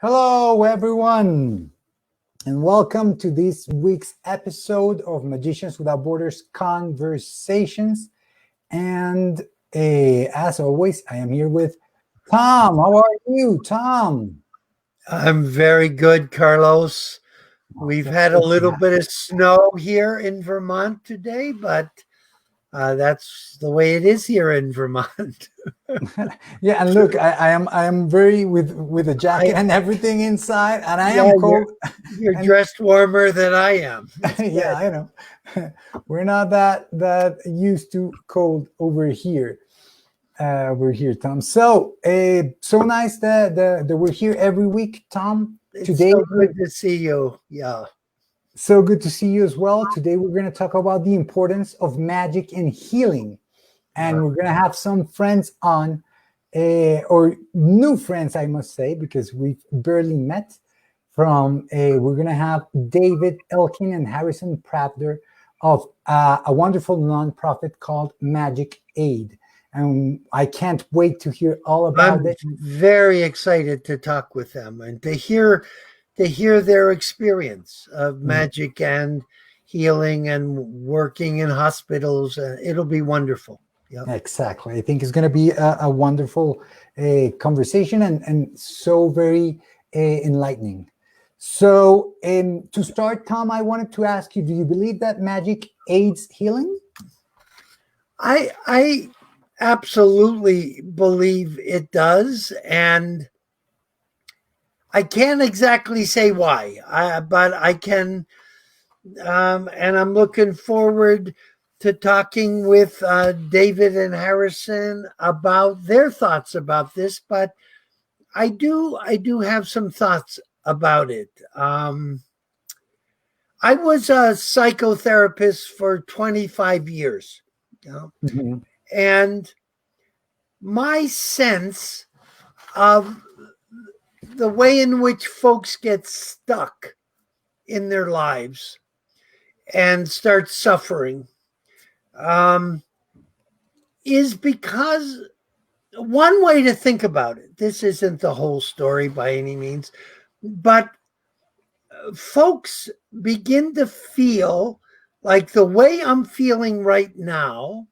Hello, everyone, and welcome to this week's episode of Magicians Without Borders Conversations. And as always, I am here with Tom. How are you, Tom? I'm very good, Carlos. We've had a little bit of snow here in Vermont today, but that's the way it is here in Vermont. Yeah, and look, I am very with a jacket and everything inside, and I am cold. You're dressed warmer than I am. Yeah, I know. We're not that used to cold over here. We're here, Tom. So so nice that we're here every week, Tom. Today, so good to see you. Yeah. So good to see you as well. Today we're going to talk about the importance of magic and healing. And we're going to have some friends on, or new friends, I must say, because we've barely met. We're going to have David, Elkin, and Harrison Pravder of a wonderful nonprofit called Magic Aid. And I can't wait to hear all about it. I'm very excited to talk with them and to hear their experience of magic and healing and working in hospitals. It'll be wonderful. Yep. Exactly. I think it's going to be a wonderful conversation and so very enlightening. So to start, Tom, I wanted to ask you, do you believe that magic aids healing? I absolutely believe it does. And I can't exactly say why, but I can, and I'm looking forward to talking with David and Harrison about their thoughts about this. But I do have some thoughts about it. I was a psychotherapist for 25 years, and my sense of the way in which folks get stuck in their lives and start suffering is because one way to think about it, this isn't the whole story by any means, but folks begin to feel like the way I'm feeling right now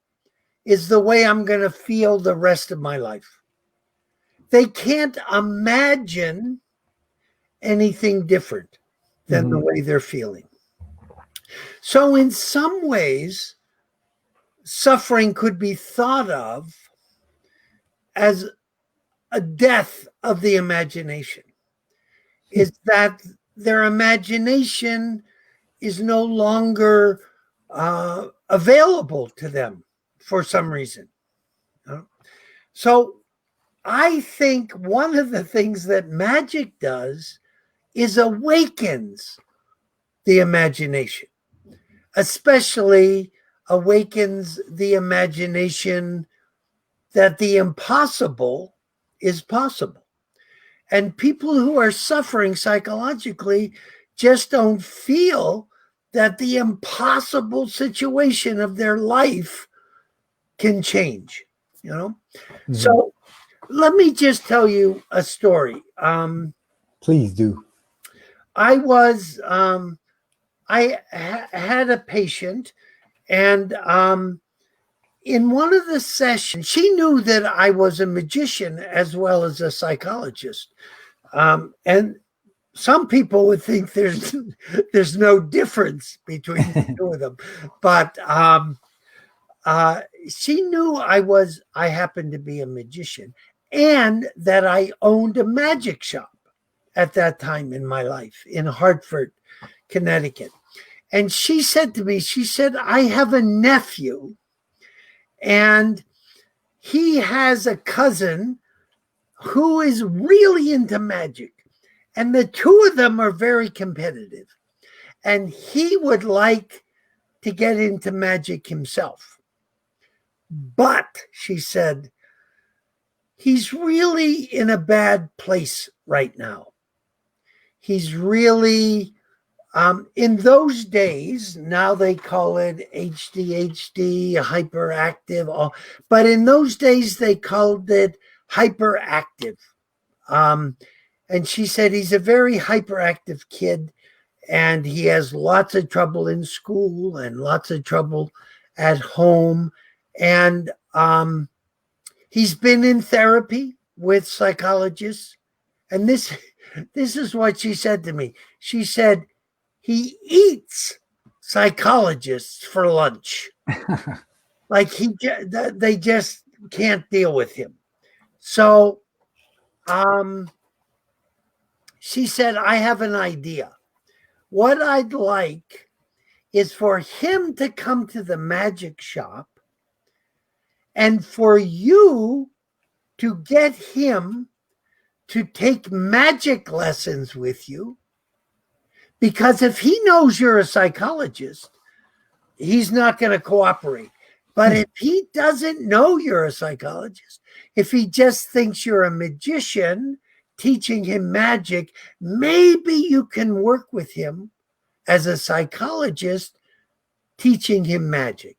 is the way I'm going to feel the rest of my life. They can't imagine anything different than the way they're feeling. So in some ways, suffering could be thought of as a death of the imagination. Is that their imagination is no longer available to them for some reason. So I think one of the things that magic does is awakens the imagination, especially awakens the imagination that the impossible is possible. And people who are suffering psychologically just don't feel that the impossible situation of their life can change, So let me just tell you a story. Please do. I had a patient, and in one of the sessions, she knew that I was a magician as well as a psychologist. And some people would think there's no difference between the two of them, but she knew I happened to be a magician and that I owned a magic shop at that time in my life in Hartford, Connecticut. And she said to me, I have a nephew and he has a cousin who is really into magic. And the two of them are very competitive. And he would like to get into magic himself. But, she said, he's really in a bad place right now. He's really, in those days, now they call it ADHD, hyperactive, but in those days they called it hyperactive. And she said he's a very hyperactive kid, and he has lots of trouble in school and lots of trouble at home. And he's been in therapy with psychologists. And this is what she said to me. She said, he eats psychologists for lunch. Like they just can't deal with him. So she said, I have an idea. What I'd like is for him to come to the magic shop and for you to get him to take magic lessons with you. Because if he knows you're a psychologist, he's not going to cooperate. But if he doesn't know you're a psychologist, if he just thinks you're a magician teaching him magic, maybe you can work with him as a psychologist teaching him magic.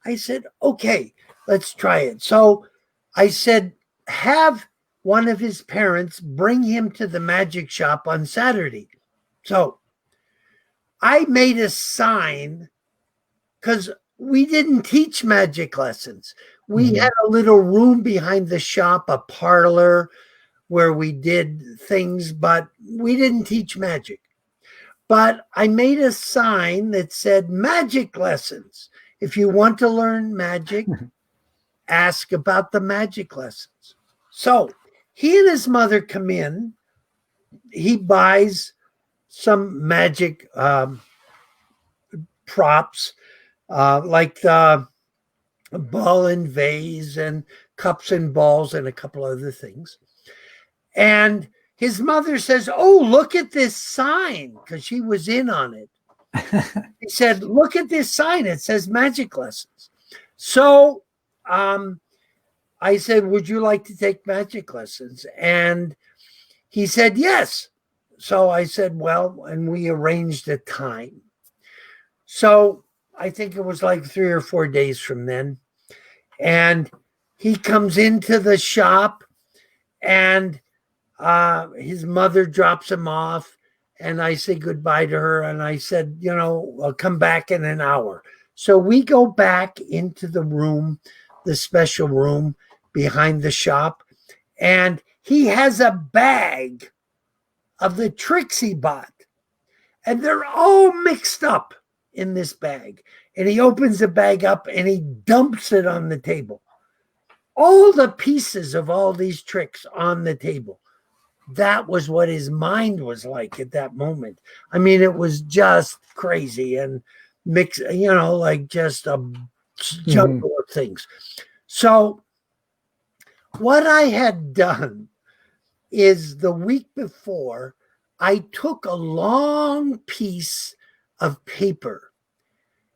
I said, okay, let's try it. So I said, have one of his parents bring him to the magic shop on Saturday. So I made a sign because we didn't teach magic lessons. We had a little room behind the shop, a parlor where we did things, but we didn't teach magic. But I made a sign that said magic lessons. If you want to learn magic, ask about the magic lessons. So he and his mother come in. He buys some magic props, like the ball and vase and cups and balls and a couple other things. And his mother says, oh, look at this sign, because she was in on it. He said, look at this sign. It says magic lessons. So I said, would you like to take magic lessons? And he said, yes. So I said, well, and we arranged a time. So I think it was like 3 or 4 days from then. And he comes into the shop and his mother drops him off. And I say goodbye to her. And I said, I'll come back in an hour. So we go back into the room, the special room behind the shop. And he has a bag of the tricks he bought. And they're all mixed up in this bag. And he opens the bag up and he dumps it on the table. All the pieces of all these tricks on the table. That was what his mind was like at that moment. I mean, it was just crazy and mix, like just a jumble of things. So what I had done is the week before, I took a long piece of paper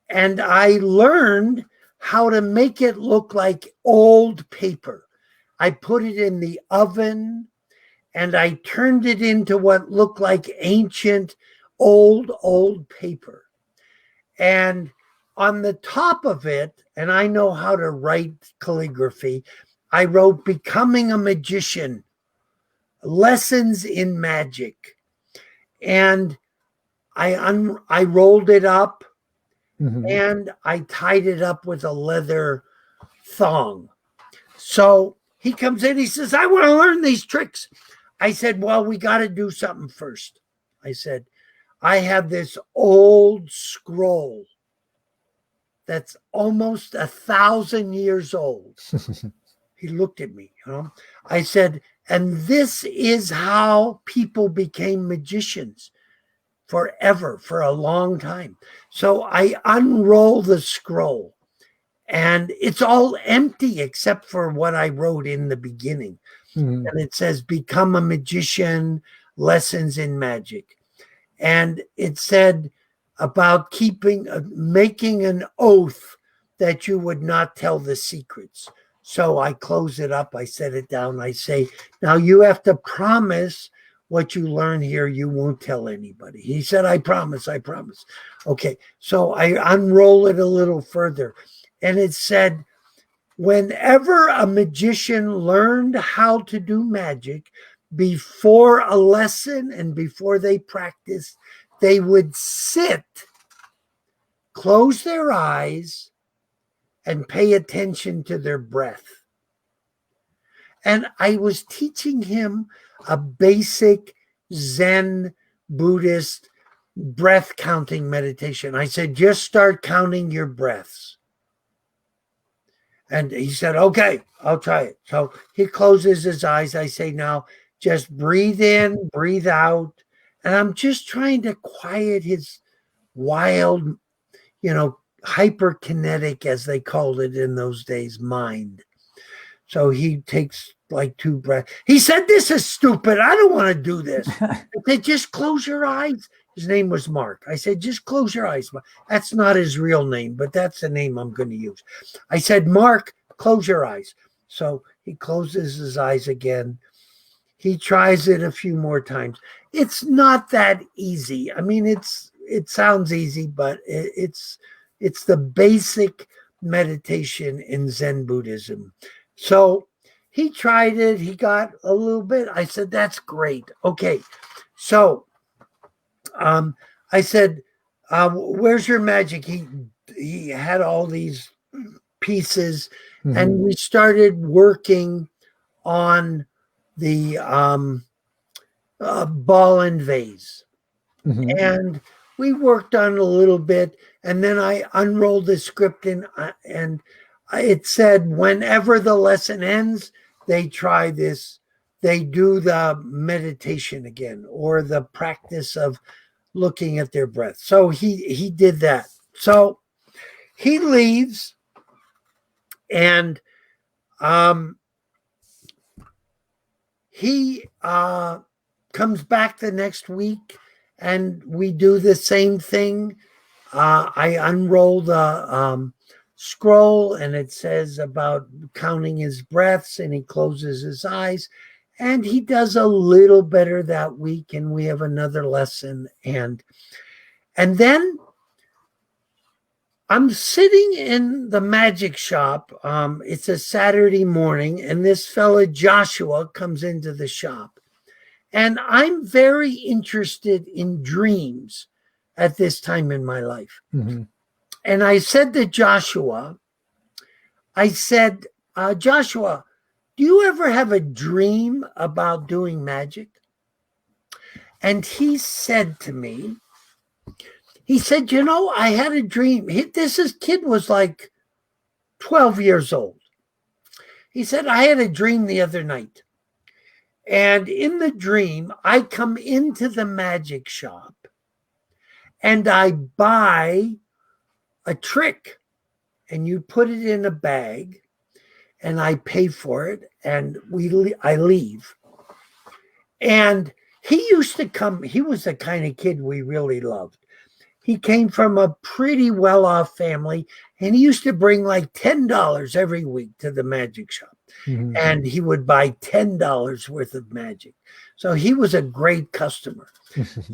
and I learned how to make it look like old paper. I put it in the oven and I turned it into what looked like ancient, old paper. And on the top of it, and I know how to write calligraphy, I wrote Becoming a Magician, Lessons in Magic. And I rolled it up and I tied it up with a leather thong. So he comes in, he says, I want to learn these tricks. I said, well, we got to do something first. I said, I have this old scroll that's almost 1,000 years old. He looked at me, I said, and this is how people became magicians forever, for a long time. So I unroll the scroll and it's all empty except for what I wrote in the beginning. And it says, Become a Magician, Lessons in Magic. And it said about making an oath that you would not tell the secrets. So I close it up. I set it down. I say, now you have to promise what you learn here, you won't tell anybody. He said, I promise. Okay. So I unroll it a little further. And it said, whenever a magician learned how to do magic, before a lesson and before they practiced, they would sit, close their eyes, and pay attention to their breath. And I was teaching him a basic Zen Buddhist breath counting meditation. I said, just start counting your breaths. And he said, okay, I'll try it. So he closes his eyes. I say, now just breathe in, breathe out. And I'm just trying to quiet his wild, hyperkinetic, as they called it in those days, mind. So he takes like 2 breaths. He said, this is stupid. I don't want to do this. I said, just close your eyes. His name was Mark. I said, just close your eyes. That's not his real name, but that's the name I'm going to use. I said, Mark, close your eyes. So he closes his eyes again. He tries it a few more times. It's not that easy. I mean, it sounds easy, but it's the basic meditation in Zen Buddhism. So he tried it. He got a little bit. I said, that's great. Okay. So I said, where's your magic? He had all these pieces, and we started working on the ball and vase. And we worked on it a little bit, and then I unrolled the script and it said, whenever the lesson ends, they try this. They do the meditation again, or the practice of looking at their breath. So he did that. So he leaves, and he comes back the next week, and we do the same thing. I unroll the scroll, and it says about counting his breaths, and he closes his eyes, and he does a little better that week, and we have another lesson. And then I'm sitting in the magic shop. It's a Saturday morning, and this fella Joshua comes into the shop. And I'm very interested in dreams at this time in my life. And I said to Joshua, Joshua, do you ever have a dream about doing magic? And he said to me, I had a dream. This kid was like 12 years old. He said, I had a dream the other night. And in the dream, I come into the magic shop and I buy a trick, and you put it in a bag, and I pay for it, and I leave. And he used to come. He was the kind of kid we really loved. He came from a pretty well-off family, and he used to bring like $10 every week to the magic shop. And he would buy $10 worth of magic. So he was a great customer.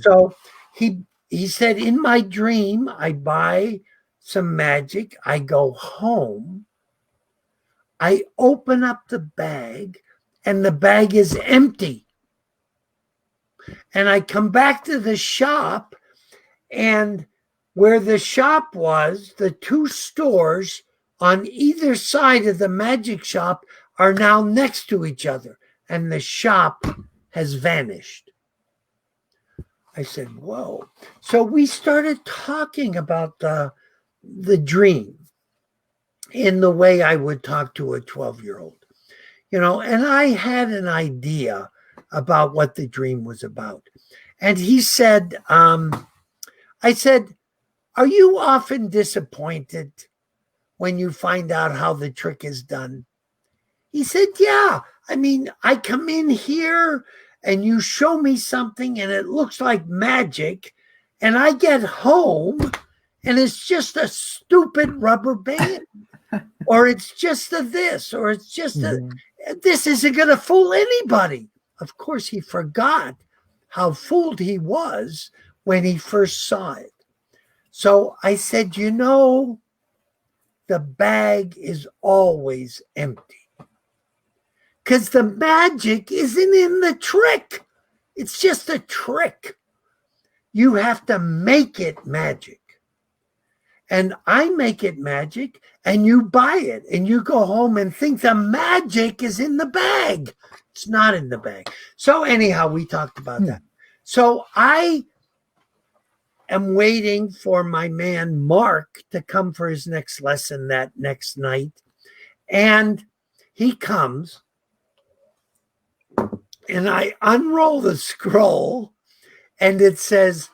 So he said, in my dream, I buy some magic. I go home. I open up the bag, and the bag is empty. And I come back to the shop, and where the shop was, the 2 stores on either side of the magic shop are now next to each other, and the shop has vanished. I said, whoa. So we started talking about the dream in the way I would talk to a 12-year-old, and I had an idea about what the dream was about. And he said, I said, are you often disappointed when you find out how the trick is done? He said, yeah. I mean, I come in here and you show me something and it looks like magic, and I get home and it's just a stupid rubber band, or it's just a this, or it's just this isn't going to fool anybody. Of course, he forgot how fooled he was when he first saw it. So I said, the bag is always empty. because the magic isn't in the trick. It's just a trick. You have to make it magic. And I make it magic, and you buy it, and you go home and think the magic is in the bag. It's not in the bag. So anyhow, we talked about that. So I am waiting for my man Mark to come for his next lesson that next night. And he comes, and I unroll the scroll, and it says,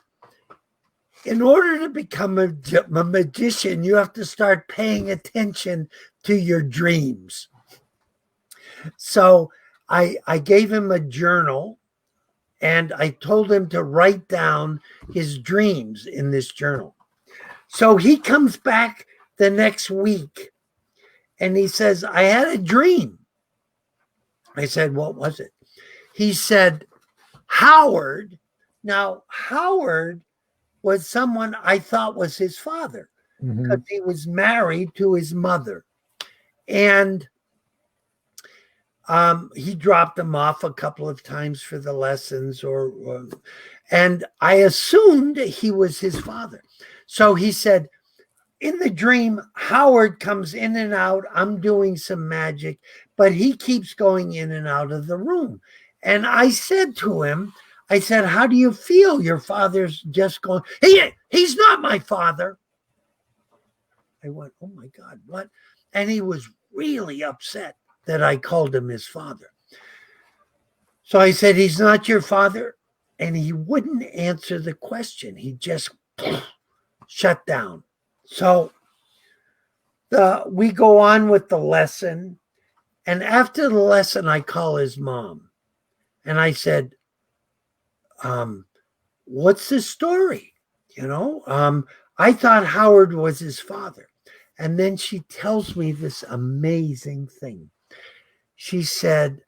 in order to become a magician, you have to start paying attention to your dreams. So I gave him a journal, and I told him to write down his dreams in this journal. So he comes back the next week, and he says, I had a dream. I said, what was it? He said, Howard. Now, Howard was someone I thought was his father, because he was married to his mother. And he dropped him off a couple of times for the lessons, and I assumed he was his father. So he said, in the dream, Howard comes in and out. I'm doing some magic, but he keeps going in and out of the room. And I said to him, I said, how do you feel? Your father's just going, he's not my father. I went, oh my God, what? And he was really upset that I called him his father. So I said, he's not your father. And he wouldn't answer the question. He just shut down. So we go on with the lesson. And after the lesson, I call his mom. And I said, what's the story? I thought Howard was his father. And then she tells me this amazing thing. She said,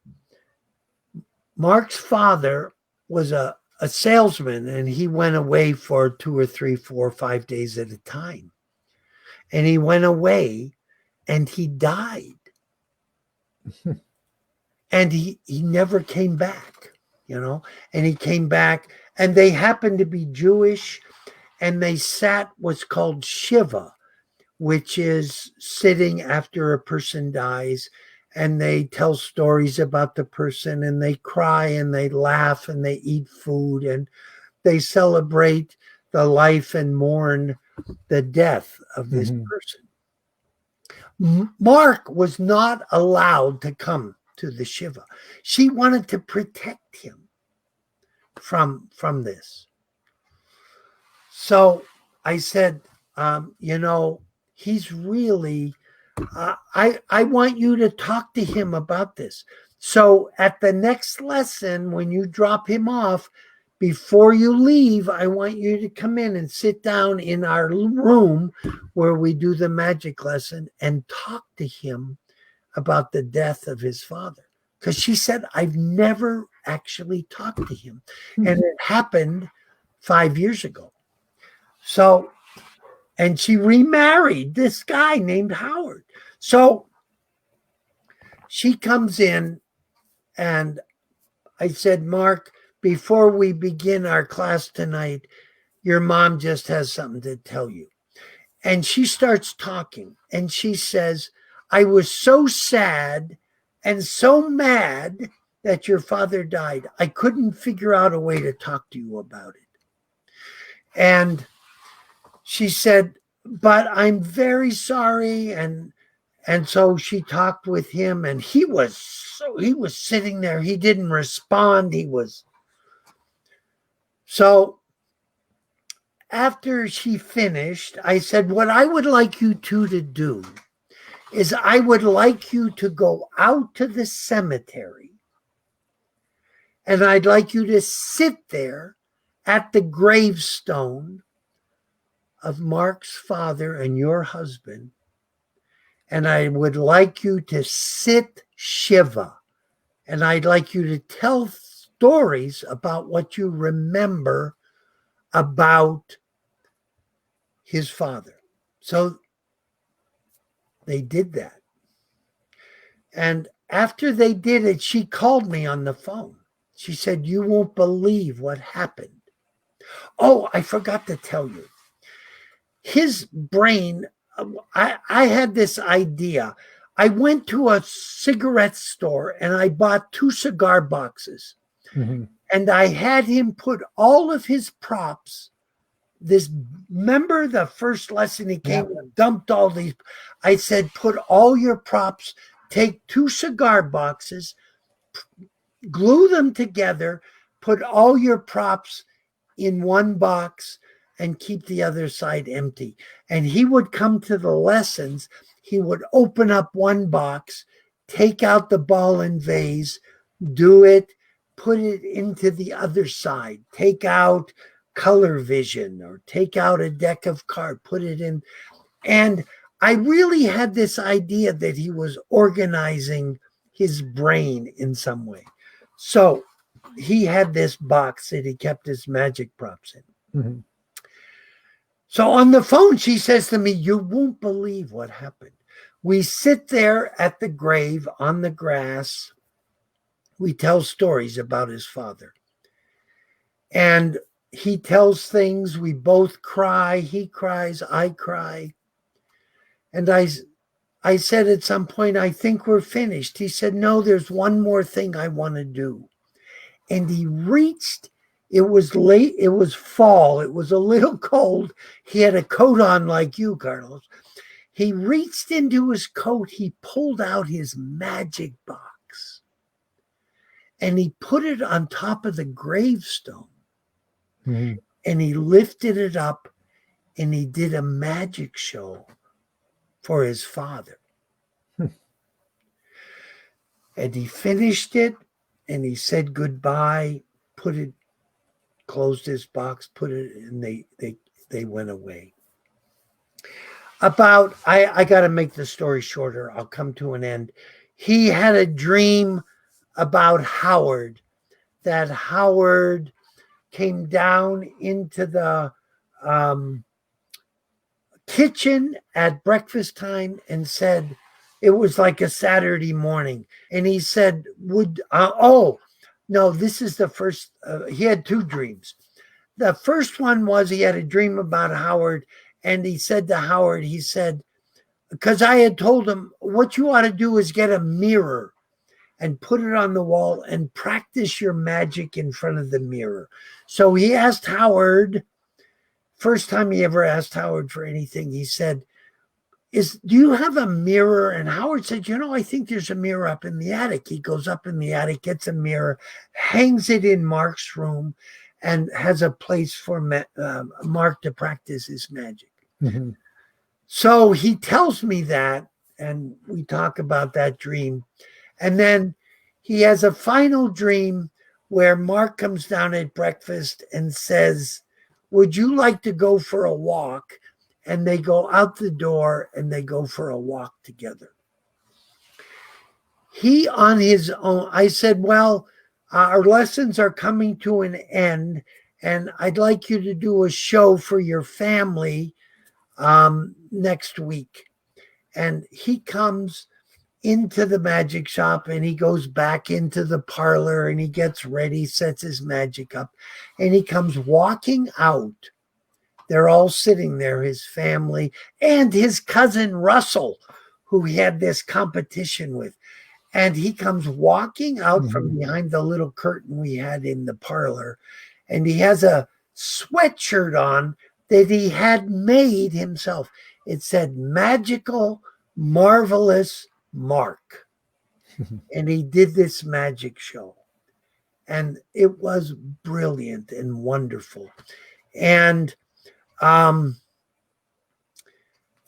Mark's father was a salesman, and he went away for 2 or 3, 4, 5 days at a time. And he went away and he died. And he never came back. And he came back, and they happened to be Jewish, and they sat what's called Shiva, which is sitting after a person dies, and they tell stories about the person, and they cry, and they laugh, and they eat food, and they celebrate the life and mourn the death of this person. Mark was not allowed to come to the Shiva. She wanted to protect him from this. So I said, he's really, I want you to talk to him about this. So at the next lesson, when you drop him off, before you leave, I want you to come in and sit down in our room where we do the magic lesson and talk to him about the death of his father. Because she said, I've never actually talked to him. And it happened 5 years ago. So, and she remarried this guy named Howard. So she comes in, and I said, Mark, before we begin our class tonight, your mom just has something to tell you. And she starts talking, and she says, I was so sad and so mad that your father died. I couldn't figure out a way to talk to you about it. And she said, but I'm very sorry. And so she talked with him, and he was sitting there. He didn't respond. So after she finished, I said, what I would like you two to do is I would like you to go out to the cemetery, and I'd like you to sit there at the gravestone of Mark's father and your husband, and I would like you to sit Shiva, and I'd like you to tell stories about what you remember about his father. So they did that. And after they did it, she called me on the phone. She said, "You won't believe what happened." Oh, I forgot to tell you. His brain, I had this idea. I went to a cigarette store and I bought 2 cigar boxes. Mm-hmm. And I had him put all of his props. Remember the first lesson he came and dumped all these. I said, put all your props, take 2 cigar boxes, glue them together, put all your props in one box and keep the other side empty. And he would come to the lessons. He would open up one box, take out the ball and vase, do it, put it into the other side, take out color vision or take out a deck of cards, put it in. And I really had this idea that he was organizing his brain in some way. So he had this box that he kept his magic props in. Mm-hmm. So on the phone, she says to me, "You won't believe what happened." We sit there at the grave on the grass. We tell stories about his father. And he tells things. We both cry. He cries. I cry. And I said at some point, "I think we're finished." He said, "No, there's one more thing I want to do." And he reached. It was late. It was fall. It was a little cold. He had a coat on like you, Carlos. He reached into his coat. He pulled out his magic box. And he put it on top of the gravestone. Mm-hmm. And he lifted it up. And he did a magic show for his father. And he finished it. And he said goodbye. Closed his box, put it, and they went away. I got to make the story shorter. I'll come to an end. He had a dream about Howard, that Howard came down into the kitchen at breakfast time and said, it was like a Saturday morning. And he said, no, this is the first. He had 2 dreams. The first one was he had a dream about Howard. And he said to Howard, he said, because I had told him, what you ought to do is get a mirror and put it on the wall and practice your magic in front of the mirror. So he asked Howard, first time he ever asked Howard for anything, he said, do you have a mirror? And Howard said, I think there's a mirror up in the attic. He goes up in the attic, gets a mirror, hangs it in Mark's room, and has a place for Mark to practice his magic. Mm-hmm. So he tells me that, and we talk about that dream. And then he has a final dream where Mark comes down at breakfast and says, "Would you like to go for a walk?" And they go out the door and they go for a walk together. He on his own, I said, well, our lessons are coming to an end and I'd like you to do a show for your family next week. And he comes into the magic shop and he goes back into the parlor and he gets ready, sets his magic up, and he comes walking out. They're all sitting there, his family and his cousin Russell, who he had this competition with. And he comes walking out from behind the little curtain we had in the parlor. And he has a sweatshirt on that he had made himself. It said, "Magical, Marvelous Mark." And he did this magic show. And it was brilliant and wonderful. And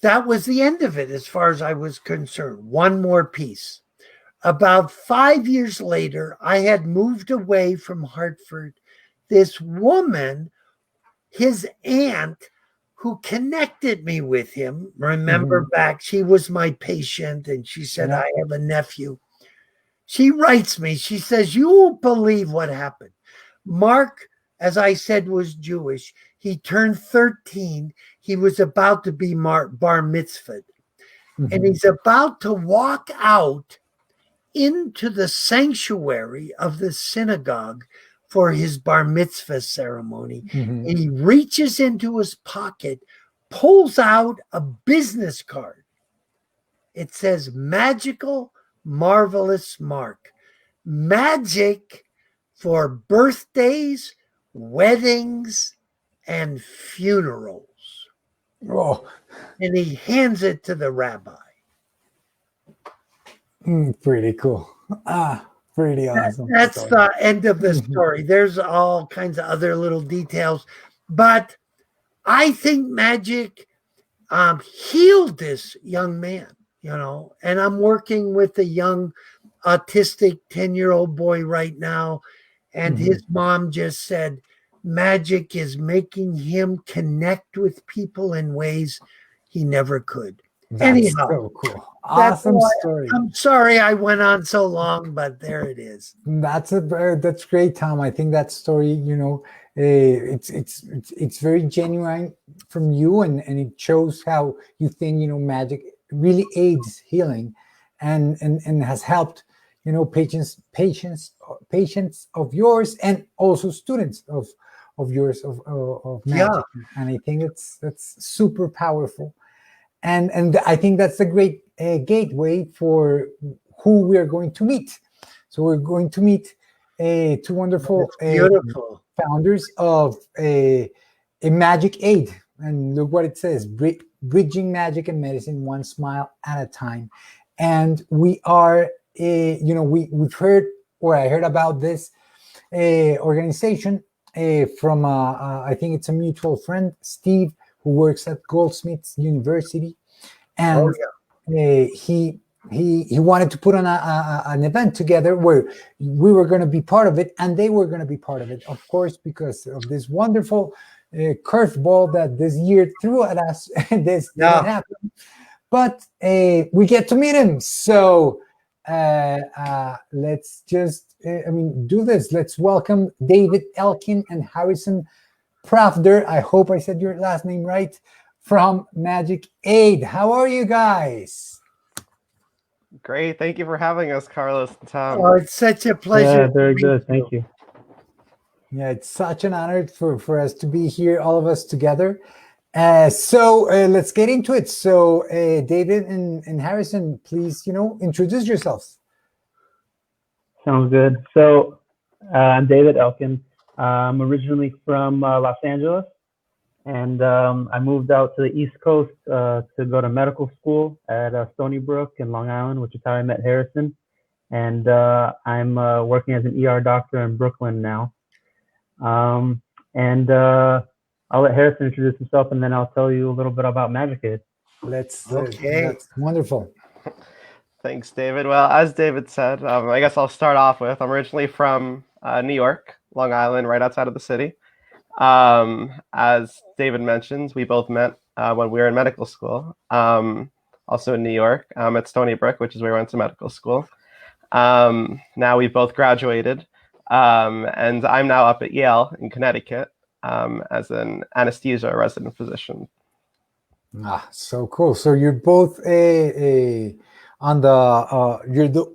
that was the end of it as far as I was concerned. One more piece. About 5 years later, I had moved away from Hartford. This woman, his aunt, who connected me with him, remember back, she was my patient, and she said, I have a nephew. She writes me, she says, "You won't believe what happened. Mark, as I said, was Jewish. He turned 13. He was about to be bar mitzvahed. And he's about to walk out into the sanctuary of the synagogue for his bar mitzvah ceremony. Mhm. And he reaches into his pocket, pulls out a business card. It says magical, marvelous mark. Magic for birthdays, weddings, and funerals. Oh, And he hands it to the rabbi. pretty cool. Pretty awesome. That's story. the end of the Mhm. story. There's all kinds of other little details, but I think magic healed this young man, and I'm working with a young autistic 10-year-old boy right now, and his mom just said magic is making him connect with people in ways he never could. That's Anyhow, so cool. that's Awesome why story. I'm sorry I went on so long, but there it is. That's great, Tom. I think that story, it's very genuine from you, and it shows how you think magic really aids healing, and has helped patients of yours, and also students of yours of magic. And I think that's super powerful, and I think that's a great gateway for who we are going to meet. So we're going to meet two wonderful Beautiful. founders of a magic aid, and look what it says: bridging magic and medicine one smile at a time. And we are we've heard, or I heard about this organization from I think it's a mutual friend, Steve, who works at Goldsmiths University, and he wanted to put on an event together where we were going to be part of it, and they were going to be part of it, of course, because of this wonderful curveball that this year threw at us. This didn't happen, but we get to meet him. So let's just do this. Let's welcome David Elkin and Harrison Prafder. I hope I said your last name right, from Magic Aid. How are you guys? Great. Thank you for having us, Carlos and Tom. Oh, it's such a pleasure. Yeah, very good. Thank you. Yeah, it's such an honor for us to be here, all of us together. So let's get into it. So David and Harrison, please, introduce yourselves. Sounds good. So I'm David Elkin. I'm originally from Los Angeles, and I moved out to the East Coast to go to medical school at Stony Brook in Long Island, which is how I met Harrison. And I'm working as an ER doctor in Brooklyn now. I'll let Harrison introduce himself, and then I'll tell you a little bit about Magic Aid. That's wonderful. Thanks, David. Well, as David said, I guess I'll start off with, I'm originally from New York, Long Island, right outside of the city. As David mentioned, we both met when we were in medical school, also in New York, at Stony Brook, which is where we went to medical school. Now we've both graduated, and I'm now up at Yale in Connecticut as an anesthesia resident physician. So cool. So you're both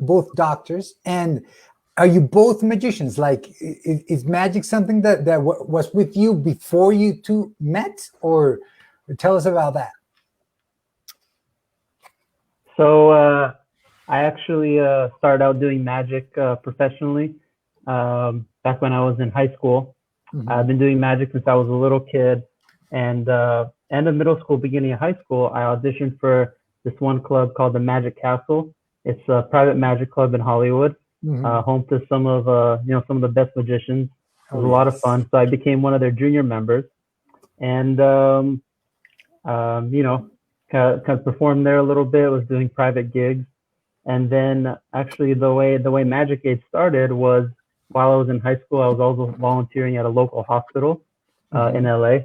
both doctors, and are you both magicians? Like, is magic something that was with you before you two met, or tell us about that? So I actually started out doing magic professionally back when I was in high school. I've been doing magic since I was a little kid, and end of middle school, beginning of high school, I auditioned for this one club called the Magic Castle. It's a private magic club in Hollywood, home to some of the best magicians. It was a lot of fun. So I became one of their junior members, and kind of performed there a little bit. Was doing private gigs, and then actually the way Magic Aid started was while I was in high school. I was also volunteering at a local hospital in LA,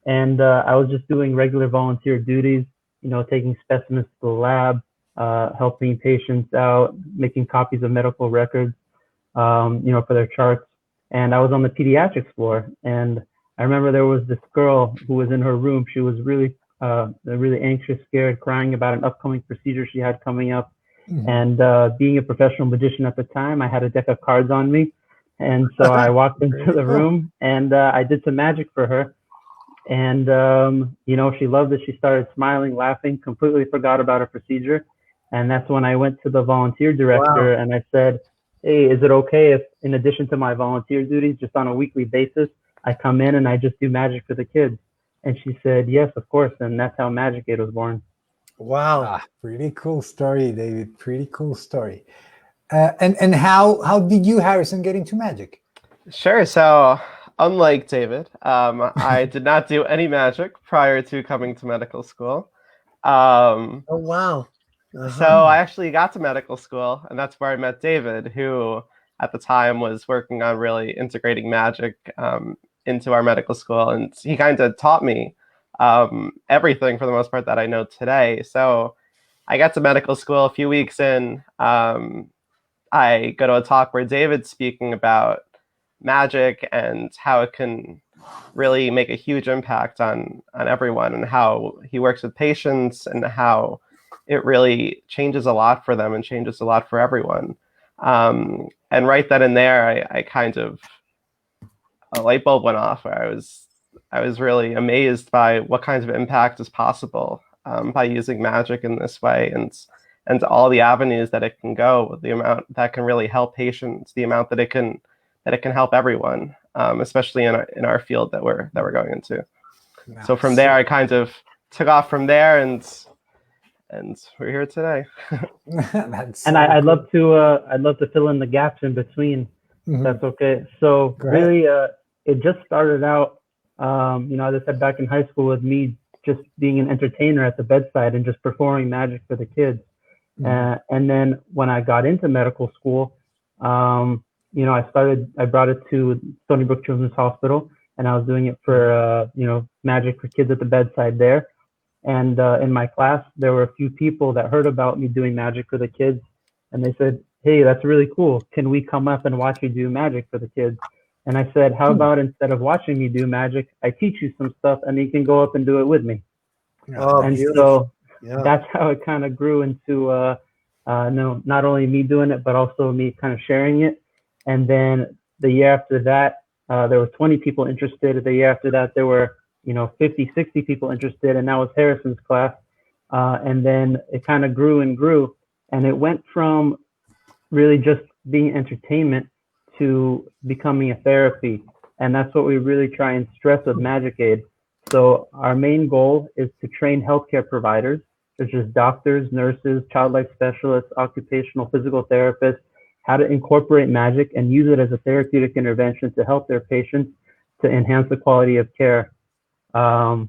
and I was just doing regular volunteer duties. Taking specimens to the lab, helping patients out, making copies of medical records, for their charts. And I was on the pediatrics floor, and I remember there was this girl who was in her room. She was really anxious, scared, crying about an upcoming procedure she had coming up. And being a professional magician at the time, I had a deck of cards on me. And so I walked into the room and I did some magic for her. And, she loved it. She started smiling, laughing, completely forgot about her procedure. And that's when I went to the volunteer director and I said, hey, is it okay if in addition to my volunteer duties, just on a weekly basis, I come in and I just do magic for the kids? And she said, yes, of course. And that's how Magic Aid was born. Wow. Pretty cool story, David. Pretty cool story. And how did you, Harrison, get into magic? Sure. So unlike David, I did not do any magic prior to coming to medical school. Oh, wow. So I actually got to medical school, and that's where I met David, who at the time was working on really integrating magic into our medical school. And he kind of taught me everything for the most part that I know today. So I got to medical school a few weeks in. I go to a talk where David's speaking about magic and how it can really make a huge impact on everyone, and how he works with patients and how it really changes a lot for them and changes a lot for everyone. And right then and there, I kind of, a light bulb went off where I was really amazed by what kinds of impact is possible by using magic in this way, and all the avenues that it can go, the amount that can really help patients, the amount that it can help everyone, especially in our field that we're going into. Wow. So from there, I kind of took off from there, and we're here today. That's and I'd love to fill in the gaps in between. Mm-hmm. That's okay. So really, it just started out, as I said, back in high school with me just being an entertainer at the bedside and just performing magic for the kids. Mm-hmm. And then when I got into medical school, I brought it to Stony Brook Children's Hospital, and I was doing it for, magic for kids at the bedside there. And in my class, there were a few people that heard about me doing magic for the kids, and they said, hey, that's really cool. Can we come up and watch you do magic for the kids? And I said, how about instead of watching me do magic, I teach you some stuff and you can go up and do it with me. Oh, and beautiful. So that's how it kind of grew into not only me doing it, but also me kind of sharing it. And then the year after that, there were 20 people interested. The year after that, there were 50, 60 people interested, and that was Harrison's class. And then it kind of grew and grew, and it went from really just being entertainment to becoming a therapy. And that's what we really try and stress with Magic Aid. So our main goal is to train healthcare providers, such as doctors, nurses, child life specialists, occupational physical therapists, how to incorporate magic and use it as a therapeutic intervention to help their patients to enhance the quality of care. And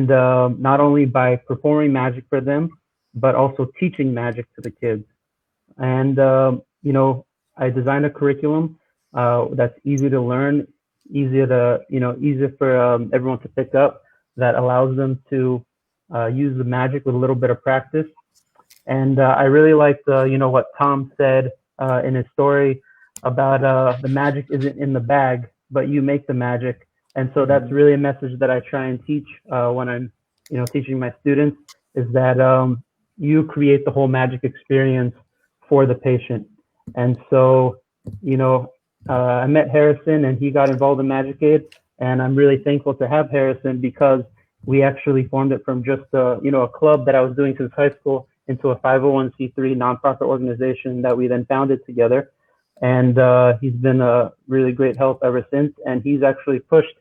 not only by performing magic for them, but also teaching magic to the kids. And, I designed a curriculum that's easy to learn, easier for everyone to pick up, that allows them to use the magic with a little bit of practice. And I really like what Tom said in his story about the magic isn't in the bag, but you make the magic. And so that's really a message that I try and teach when I'm, teaching my students, is that you create the whole magic experience for the patient. And so, I met Harrison and he got involved in Magic Aid, and I'm really thankful to have Harrison because we actually formed it from just a club that I was doing since high school into a 501c3 nonprofit organization that we then founded together. And he's been a really great help ever since. And he's actually pushed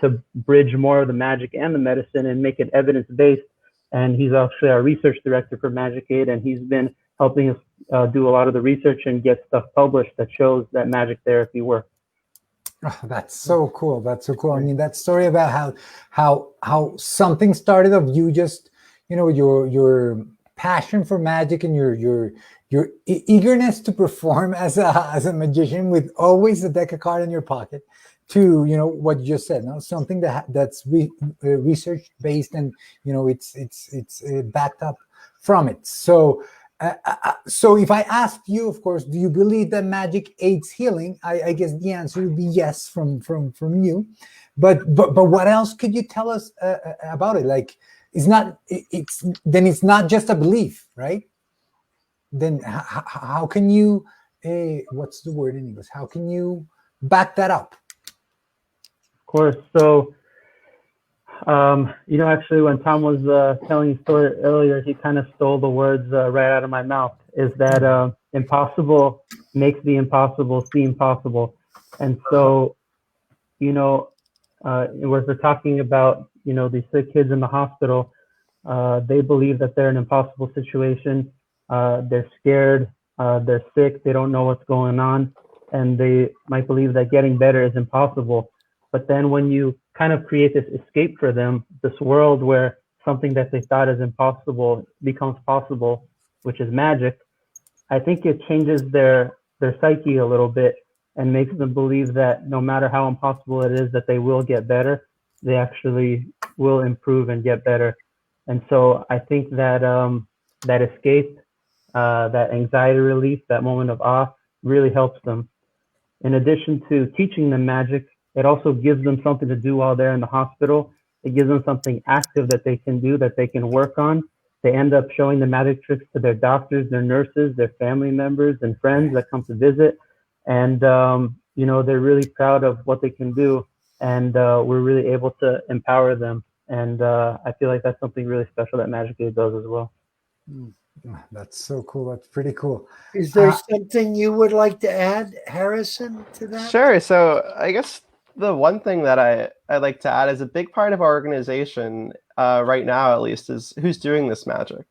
to bridge more of the magic and the medicine and make it evidence-based. And he's actually our research director for Magic Aid, and he's been helping us do a lot of the research and get stuff published that shows that magic therapy works. Oh, that's so cool. That's so cool. I mean, that story about how something started of you just, your passion for magic and your eagerness to perform as a magician with always a deck of cards in your pocket, to what you just said, something that's research based, and it's backed up from it. So if I asked you, of course, do you believe that magic aids healing? I guess the answer would be yes from you. But what else could you tell us about it? Like, it's not just a belief, right? then how can you, what's the word in English? How can you back that up? Of course. So, actually, when Tom was telling the story earlier, he kind of stole the words right out of my mouth. Is that impossible makes the impossible seem possible? And so, we're talking about, these sick kids in the hospital. They believe that they're in an impossible situation. They're scared. They're sick. They don't know what's going on. And they might believe that getting better is impossible. But then when you kind of create this escape for them, this world where something that they thought is impossible becomes possible, which is magic, I think it changes their psyche a little bit and makes them believe that no matter how impossible it is, that they will get better. They actually will improve and get better. And so I think that that escape, that anxiety relief, that moment of awe really helps them. In addition to teaching them magic, it also gives them something to do while they're in the hospital. It gives them something active that they can do, that they can work on. They end up showing the magic tricks to their doctors, their nurses, their family members and friends that come to visit. And, they're really proud of what they can do. And we're really able to empower them. And I feel like that's something really special that Magic Aid does as well. That's so cool. That's pretty cool. Is there something you would like to add, Harrison, to that? Sure. So I guess the one thing that I like to add is a big part of our organization right now, at least, is who's doing this magic.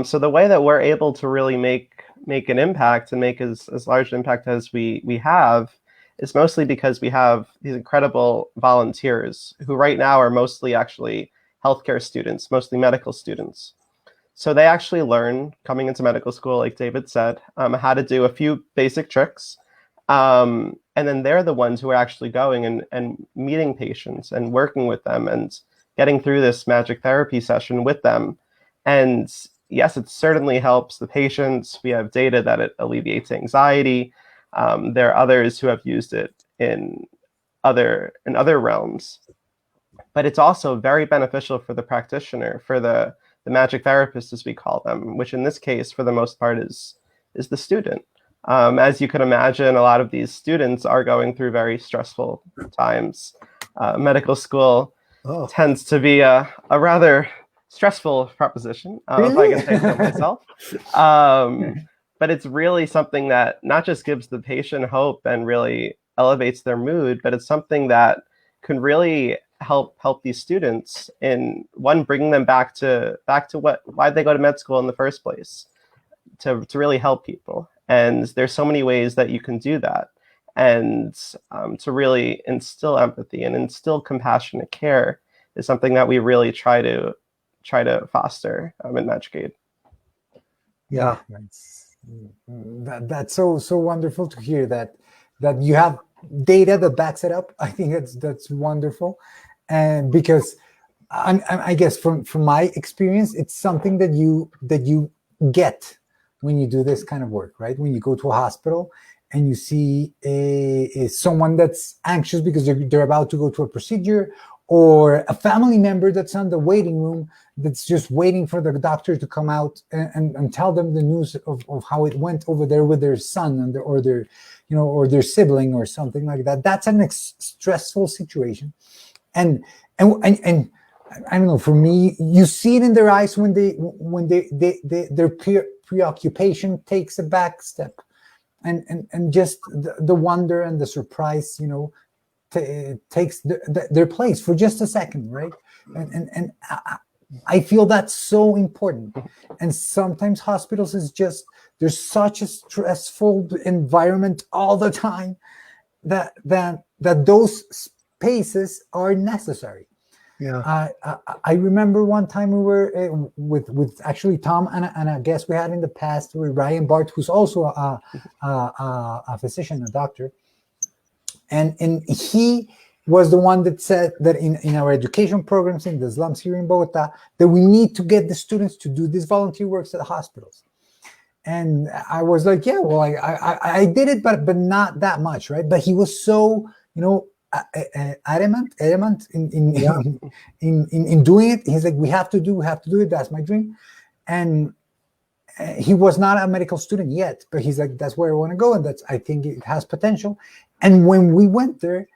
So the way that we're able to really make an impact and make as large an impact as we have is mostly because we have these incredible volunteers who right now are mostly actually healthcare students, mostly medical students. So they actually learn coming into medical school, like David said, how to do a few basic tricks. And then they're the ones who are actually going and meeting patients and working with them and getting through this magic therapy session with them. And yes, it certainly helps the patients. We have data that it alleviates anxiety. There are others who have used it in other realms. But it's also very beneficial for the practitioner, for the magic therapist, as we call them, which in this case, for the most part, is the student. As you can imagine, a lot of these students are going through very stressful times. Medical school tends to be a rather stressful proposition, if I can say so myself. But it's really something that not just gives the patient hope and really elevates their mood, but it's something that can really help these students in bringing them back to why they go to med school in the first place, to really help people. And there's so many ways that you can do that, and to really instill empathy and instill compassionate care is something that we really try to foster in Magic Aid. Yeah, that's so wonderful to hear that you have data that backs it up. I think that's wonderful, and because I guess from my experience, it's something that you get when you do this kind of work, right? When you go to a hospital and you see someone that's anxious because they're about to go to a procedure, or a family member that's on the waiting room that's just waiting for the doctor to come out and tell them the news of how it went over there with their son or their sibling or something like that. That's an stressful situation, and I don't know. For me, you see it in their eyes when their preoccupation takes a back step, and just the wonder and the surprise, takes their place for just a second, right? And I feel that's so important. And sometimes hospitals is just, there's such a stressful environment all the time that those spaces are necessary. Yeah. I remember one time we were with actually Tom and a guest we had in the past with Ryan Bart, who's also a physician, a doctor. And he was the one that said that in our education programs in the slums here in Bogota, that we need to get the students to do these volunteer works at the hospitals. And I was like, yeah, well, I did it, but not that much, right? But he was so, adamant in doing it. He's like, we have to do it. That's my dream. And he was not a medical student yet, but he's like, that's where I want to go, and I think it has potential. And when we went there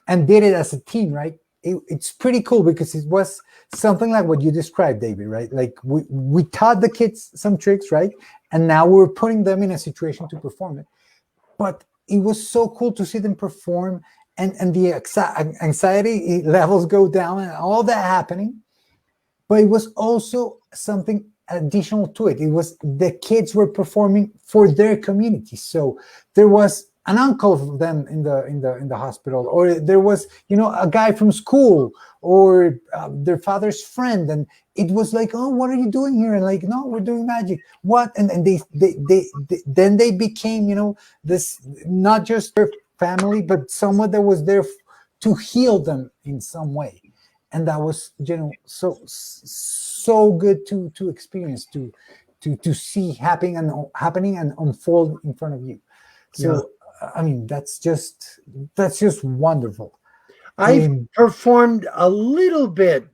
and did it as a team, right, it's pretty cool because it was something like what you described, David, right? Like we taught the kids some tricks, right, and now we're putting them in a situation to perform it. But it was so cool to see them perform, and the anxiety levels go down and all that happening. But it was also something additional to it. It was the kids were performing for their community. So there was an uncle of them in the hospital, or there was, you know, a guy from school, or their father's friend, and it was like, oh, what are you doing here? And like, no, we're doing magic. What? And they then they became, you know, this, not just their family, but someone that was there to heal them in some way. And that was, you know, so good to experience, to see happening and unfold in front of you. So yeah. I mean, that's just wonderful. I performed a little bit.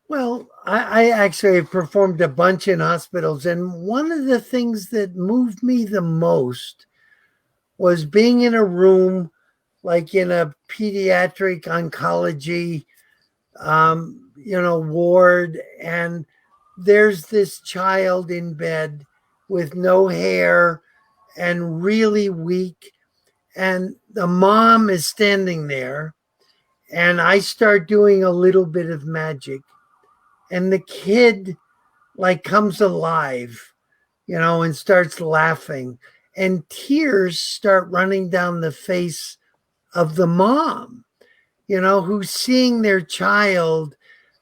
Well, I actually performed a bunch in hospitals, and one of the things that moved me the most was being in a room, like in a pediatric oncology, you know, ward, and there's this child in bed with no hair and really weak, and the mom is standing there, and I start doing a little bit of magic, and the kid like comes alive, you know, and starts laughing, and tears start running down the face of the mom, you know, who's seeing their child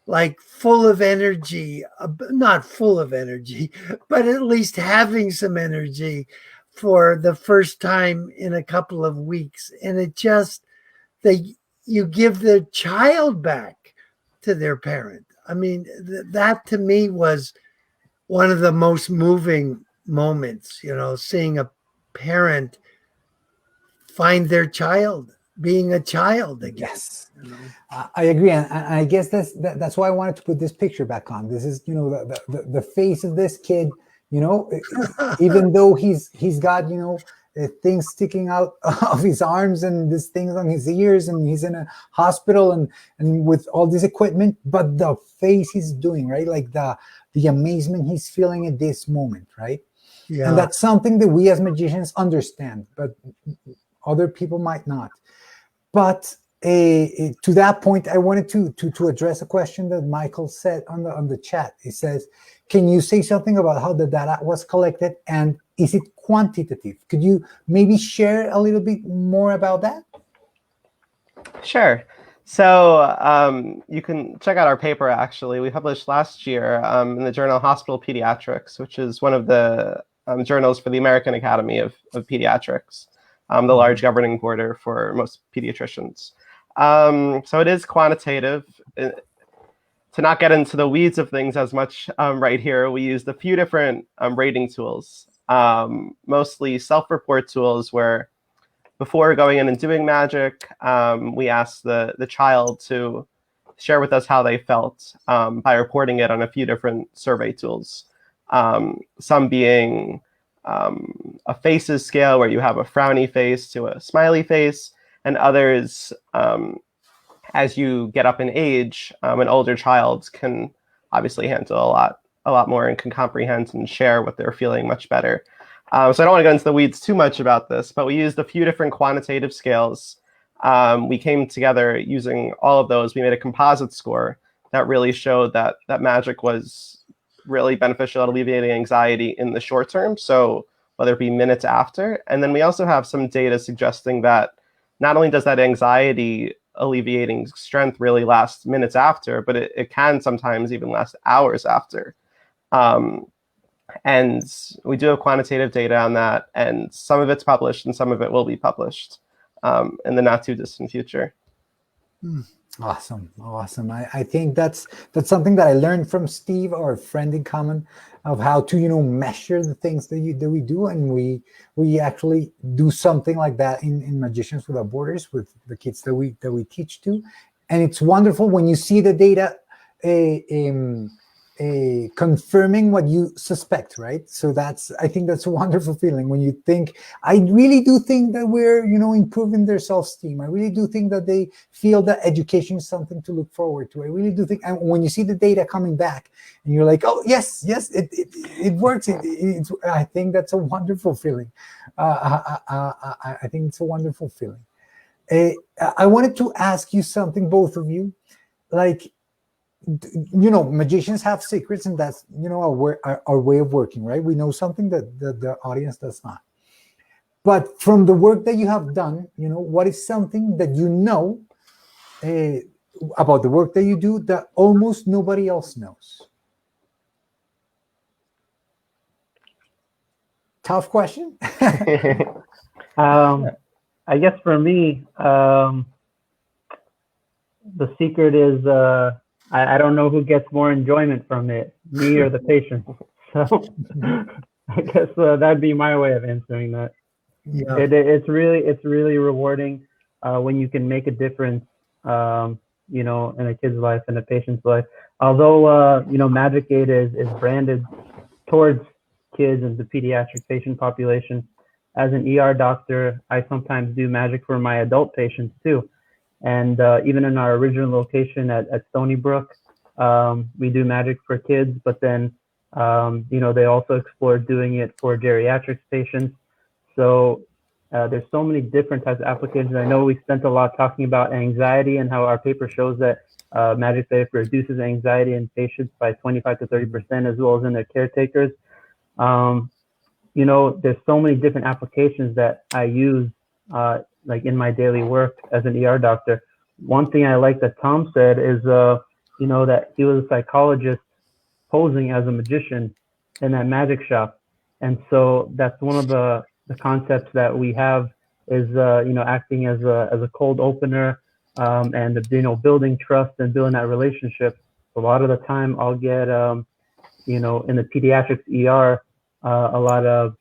like full of energy, not full of energy, but at least having some energy for the first time in a couple of weeks. And it just, you give the child back to their parent. I mean, that to me was one of the most moving moments, you know, seeing a parent find their child being a child again. Yes, you know? I agree, and I guess that's why I wanted to put this picture back on. This is, you know, the face of this kid. You know, even though he's got, you know, things sticking out of his arms and these things on his ears, and he's in a hospital and with all this equipment, but the face he's doing, right, like the amazement he's feeling at this moment, right? Yeah. And that's something that we as magicians understand, but other people might not. But to that point, I wanted to address a question that Michael said on the chat. He says, can you say something about how the data was collected, and is it quantitative? Could you maybe share a little bit more about that? Sure. So you can check out our paper, actually. We published last year in the journal Hospital Pediatrics, which is one of the journals for the American Academy of Pediatrics, the large governing board for most pediatricians. So it is quantitative. To not get into the weeds of things as much right here, we used a few different rating tools, mostly self-report tools, where before going in and doing magic, we asked the child to share with us how they felt by reporting it on a few different survey tools. Some being a faces scale, where you have a frowny face to a smiley face, and others, as you get up in age, an older child can obviously handle a lot more and can comprehend and share what they're feeling much better. So I don't want to go into the weeds too much about this, but we used a few different quantitative scales. We came together using all of those. We made a composite score that really showed that magic was really beneficial at alleviating anxiety in the short term, so whether it be minutes after. And then we also have some data suggesting that not only does that anxiety alleviating strength really last minutes after, but it can sometimes even last hours after. And we do have quantitative data on that, and some of it's published and some of it will be published in the not too distant future. Awesome. I think that's something that I learned from Steve, our friend in common, of how to, you know, measure the things that we do, and we actually do something like that in Magicians Without Borders with the kids that we teach to, and it's wonderful when you see the data confirming what you suspect, right? So I think that's a wonderful feeling when you think, I really do think that we're, improving their self-esteem. I really do think that they feel that education is something to look forward to. I really do think, and when you see the data coming back and you're like, oh, yes, it works. I think that's a wonderful feeling. I think it's a wonderful feeling. I wanted to ask you something, both of you, like, magicians have secrets, and that's our way of working, right? We know something that the audience does not. But from the work that you have done, what is something that about the work that you do that almost nobody else knows? Tough question. I guess for me, the secret is I don't know who gets more enjoyment from it, me or the patient. So I guess that'd be my way of answering that. Yeah. It's really rewarding when you can make a difference, in a kid's life and a patient's life. Although Magic Aid is branded towards kids and the pediatric patient population, as an ER doctor, I sometimes do magic for my adult patients too. And even in our original location at Stony Brook, we do magic for kids, but then, they also explored doing it for geriatrics patients. So there's so many different types of applications. I know we spent a lot talking about anxiety and how our paper shows that magic therapy reduces anxiety in patients by 25 to 30%, as well as in their caretakers. There's so many different applications that I use like in my daily work as an ER doctor. One thing I like that Tom said is, that he was a psychologist posing as a magician in that magic shop. And so that's one of the concepts that we have is, acting as a cold opener, and, building trust and building that relationship. A lot of the time I'll get, in the pediatrics ER, a lot of,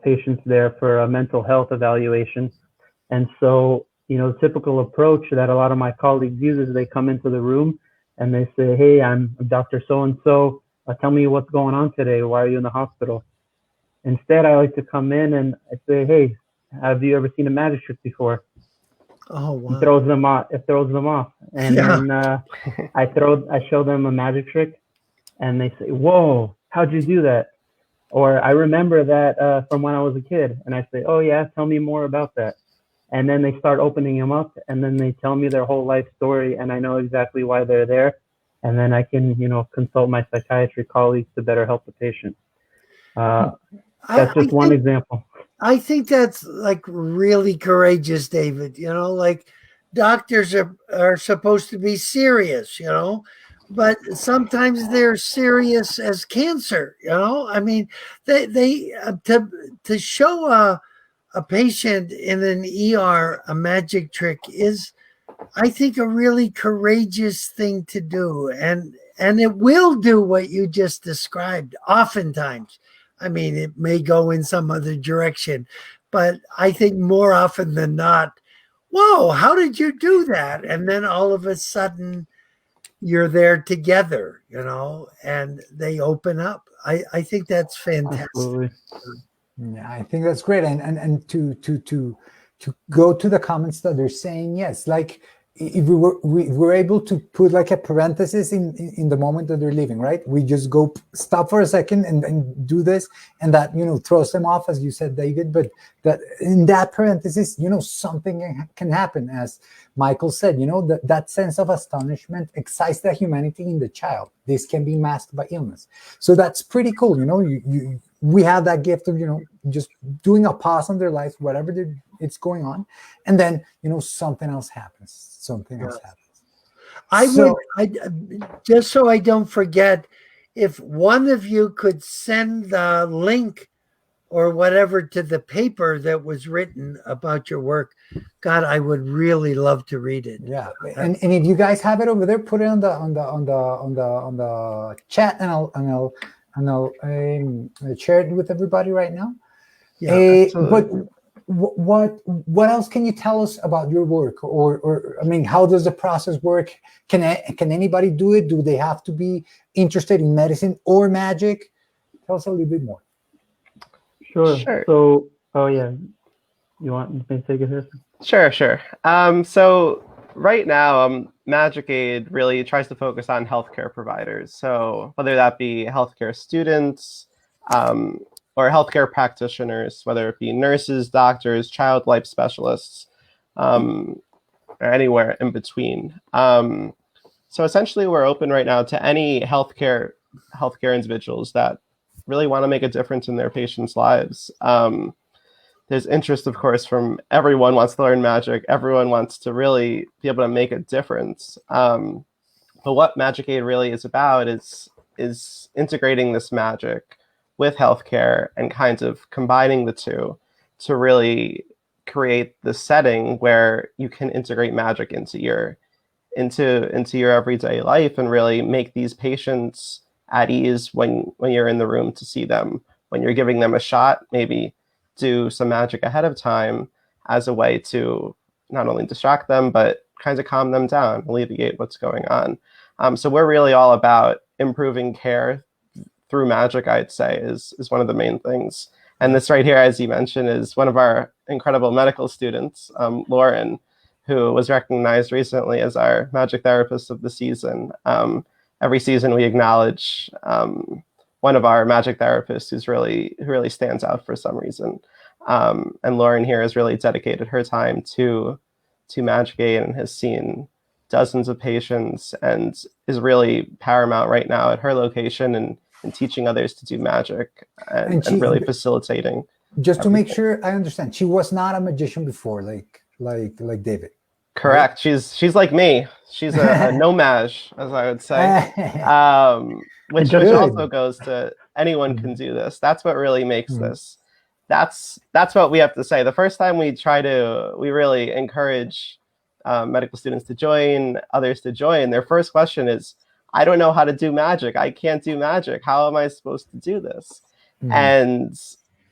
patients there for a mental health evaluation. And so, the typical approach that a lot of my colleagues use is they come into the room and they say, hey, I'm Dr. So-and-so. Tell me what's going on today. Why are you in the hospital? Instead, I like to come in and I say, hey, have you ever seen a magic trick before? Oh, wow. It throws them off. And then I show them a magic trick and they say, whoa, how'd you do that? Or I remember that from when I was a kid. And I say, oh yeah, tell me more about that. And then they start opening them up and then they tell me their whole life story and I know exactly why they're there. And then I can, consult my psychiatry colleagues to better help the patient. That's just one example. I think that's like really courageous, David. Like doctors are supposed to be serious, but sometimes they're serious as cancer. I mean, they to show a patient in an ER a magic trick is, I think, a really courageous thing to do, and it will do what you just described. Oftentimes, I mean, it may go in some other direction, but I think more often than not, whoa, how did you do that? And then all of a sudden, you're there together, and they open up. I think that's fantastic. Absolutely. Yeah, I think that's great. And to go to the comments that they're saying, yes, like if we're able to put like a parenthesis in the moment that they're leaving, right? We just go stop for a second and do this, and that, throws them off, as you said, David, but that in that parenthesis, something can happen. As Michael said, that sense of astonishment excites the humanity in the child. This can be masked by illness. So that's pretty cool. We have that gift of, just doing a pause on their life, whatever it's going on. And then, something else happens. I just so I don't forget, if one of you could send the link or whatever to the paper that was written about your work, God, I would really love to read it. Yeah, and if you guys have it over there, put it on the chat, and I'll share it with everybody right now. Yeah, but what else can you tell us about your work, or I mean, how does the process work? Can anybody do it? Do they have to be interested in medicine or magic? Tell us a little bit more. Sure. So, oh yeah, you want me to take it here? Sure. So right now, Magic Aid really tries to focus on healthcare providers. So whether that be healthcare students, or healthcare practitioners, whether it be nurses, doctors, child life specialists, or anywhere in between. So essentially, we're open right now to any healthcare individuals that really want to make a difference in their patients' lives. There's interest, of course, from everyone wants to learn magic. Everyone wants to really be able to make a difference. But what Magic Aid really is about is integrating this magic with healthcare and kind of combining the two to really create the setting where you can integrate magic into your everyday life and really make these patients at ease when you're in the room to see them. When you're giving them a shot, maybe do some magic ahead of time as a way to not only distract them, but kind of calm them down, alleviate what's going on. So we're really all about improving care through magic, I'd say, is one of the main things. And this right here, as you mentioned, is one of our incredible medical students, Lauren, who was recognized recently as our magic therapist of the season. Every season we acknowledge one of our magic therapists who really stands out for some reason. And Lauren here has really dedicated her time to Magic Aid and has seen dozens of patients and is really paramount right now at her location and teaching others to do magic and really facilitating. Just everything. To make sure I understand, she was not a magician before, like David. Correct. Right? She's like me. She's a no-mage, as I would say, which also goes to anyone can do this. That's what really makes this. That's what we have to say. The first time we really encourage medical students to join, others to join. Their first question is, I don't know how to do magic. I can't do magic. How am I supposed to do this? And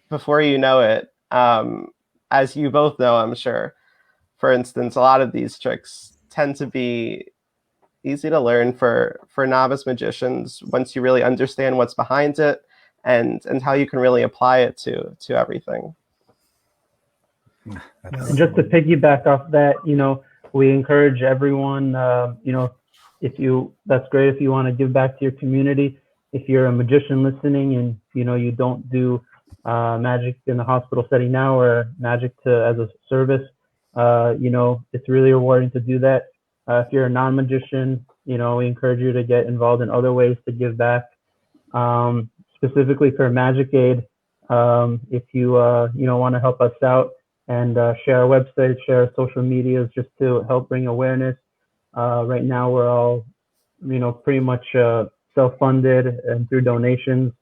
before you know it, as you both know, I'm sure, for instance, a lot of these tricks tend to be easy to learn for novice magicians once you really understand what's behind it and how you can really apply it to everything. And just to piggyback off that, we encourage everyone, that's great if you want to give back to your community. If you're a magician listening and you don't do magic in the hospital setting now or magic as a service, it's really rewarding to do that. If you're a non-magician, we encourage you to get involved in other ways to give back. Specifically for Magic Aid, if you want to help us out and share our website, share our social medias just to help bring awareness. Right now we're all, pretty much self-funded and through donations.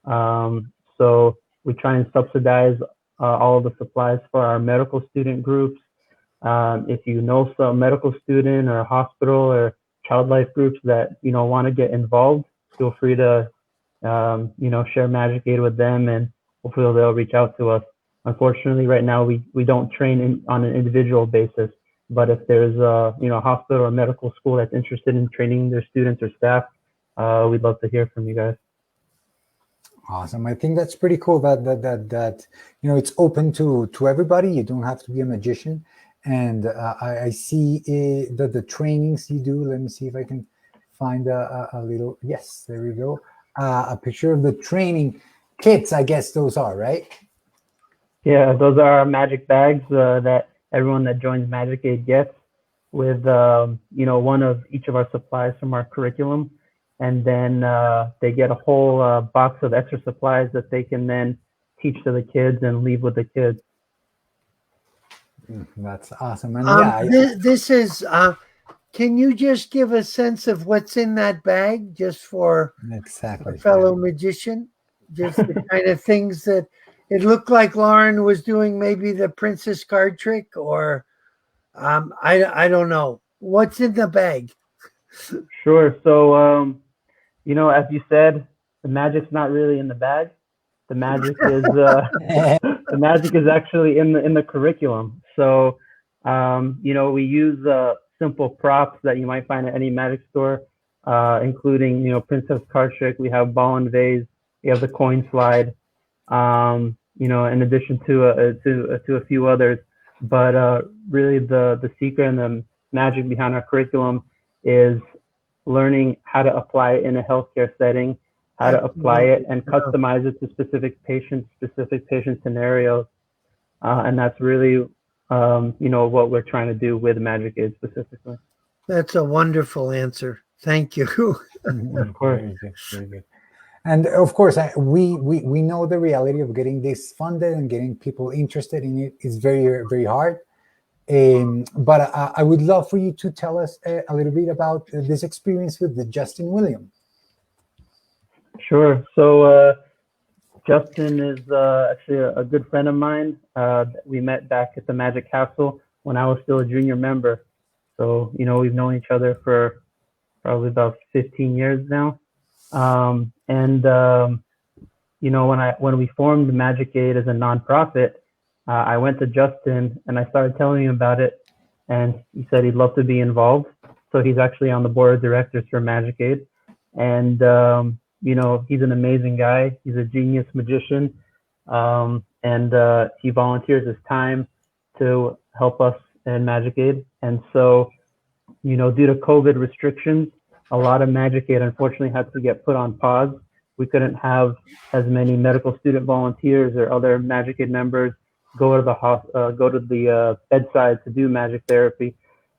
So we try and subsidize all of the supplies for our medical student groups. If you know some medical student or hospital or child life groups that, want to get involved, feel free to, share Magic Aid with them and hopefully they'll reach out to us. Unfortunately, right now we don't train on an individual basis. But if there's a hospital or medical school that's interested in training their students or staff, we'd love to hear from you guys. Awesome. I think that's pretty cool that it's open to everybody. You don't have to be a magician. And I see that the trainings you do. Let me see if I can find a little. Yes, there we go. A picture of the training kits. I guess those are right. Yeah, those are our magic bags that everyone that joins Magic Aid gets with, one of each of our supplies from our curriculum. And then they get a whole box of extra supplies that they can then teach to the kids and leave with the kids. That's awesome. And this is, can you just give a sense of what's in that bag just for a fellow magician? Just the kind of things that it looked like Lauren was doing, maybe the princess card trick, or I don't know. What's in the bag? Sure. So, as you said, the magic's not really in the bag. The magic is magic is actually in the curriculum. So, we use simple props that you might find at any magic store, including, princess card trick. We have ball and vase. We have the coin slide. In addition to a few others. But really, the secret and the magic behind our curriculum is learning how to apply it in a healthcare setting, how to apply it and customize it to specific patient scenarios. And that's really, what we're trying to do with Magic Aid specifically. That's a wonderful answer. Thank you. Of course. Very good, very good. And of course, we know the reality of getting this funded and getting people interested in it is very, very hard. But I would love for you to tell us a little bit about this experience with the Justin William. Sure. So Justin is actually a good friend of mine. We met back at the Magic Castle when I was still a junior member. So, we've known each other for probably about 15 years now. When we formed Magic Aid as a nonprofit, I went to Justin and I started telling him about it, and he said he'd love to be involved. So he's actually on the board of directors for Magic Aid, and he's an amazing guy. He's a genius magician, and he volunteers his time to help us in Magic Aid. And so, due to COVID restrictions, a lot of Magic Aid unfortunately had to get put on pause. We couldn't have as many medical student volunteers or other Magic Aid members go to the bedside to do magic therapy.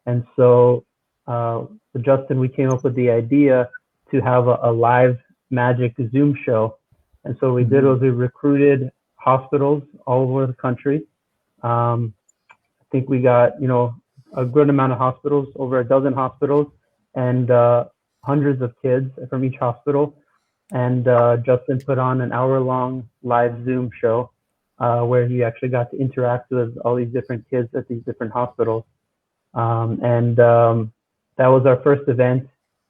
And so with Justin, we came up with the idea to have a live magic Zoom show. And so we did was we recruited hospitals all over the country. I think we got, a good amount of hospitals, over a dozen hospitals, and hundreds of kids from each hospital. And Justin put on an hour-long live Zoom show where he actually got to interact with all these different kids at these different hospitals. And that was our first event.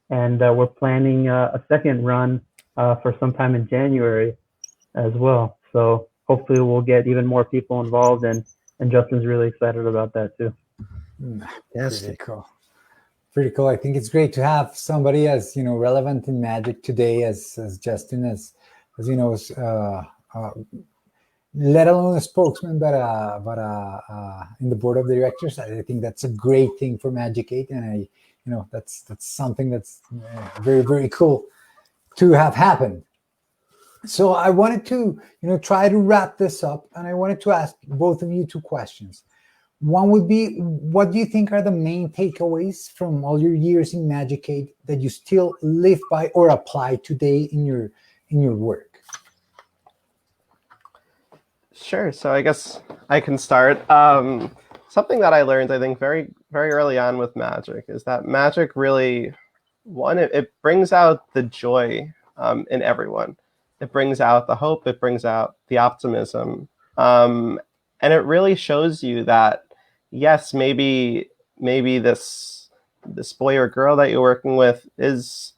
And we're planning a second run for sometime in January as well. So hopefully we'll get even more people involved, and Justin's really excited about that too. Yes, pretty cool. Pretty cool. I think it's great to have somebody as relevant in magic today as Justin, as let alone a spokesman, but in the board of directors. I think that's a great thing for Magic Aid, and that's something that's very, very cool to have happened. So I wanted to try to wrap this up, and I wanted to ask both of you two questions. One would be, what do you think are the main takeaways from all your years in Magic Aid that you still live by or apply today in your work? Sure. So I guess I can start. Something that I learned, I think, very, very early on with magic is that magic really, it brings out the joy in everyone. It brings out the hope. It brings out the optimism. And it really shows you that, yes, maybe this boy or girl that you're working with is